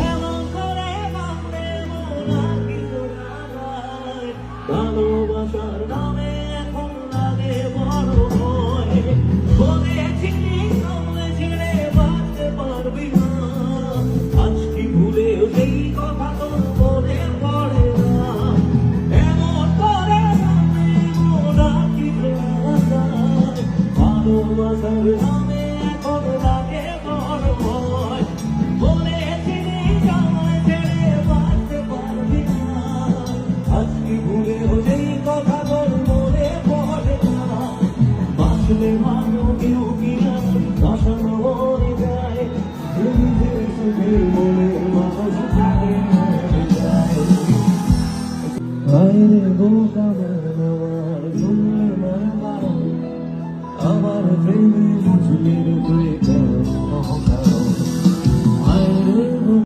এমন করে ভাবলে মন আর কিছু জানায়, ভালোবাসার নামে এখন লাগে বড় ভয়। বলেছিলি সামনে ছেড়ে বাঁচতে পারবি না, আজ কি ভুলেও সেই কথা তোর মনে পড়ে না। এমন করে ভাবলে মন আর কিছু জানায়, ভালোবাসার নামে এখন লাগে বড় ভয়। বলেছিলি সামনে ছেড়ে বাঁচতে পারবি না, আজ কি ভুলেও সেই কথা তোর মনে পড়ে না। বাঁচলে ভালো কেউ কিনা বাসানো হয়ে যায়, নিজের সুখের মনের মানুষ থাকে মরে যায়। আইরে বোকা মন আমার শুনলে মন বারণ, আমার প্রেমে বুঝলি তুই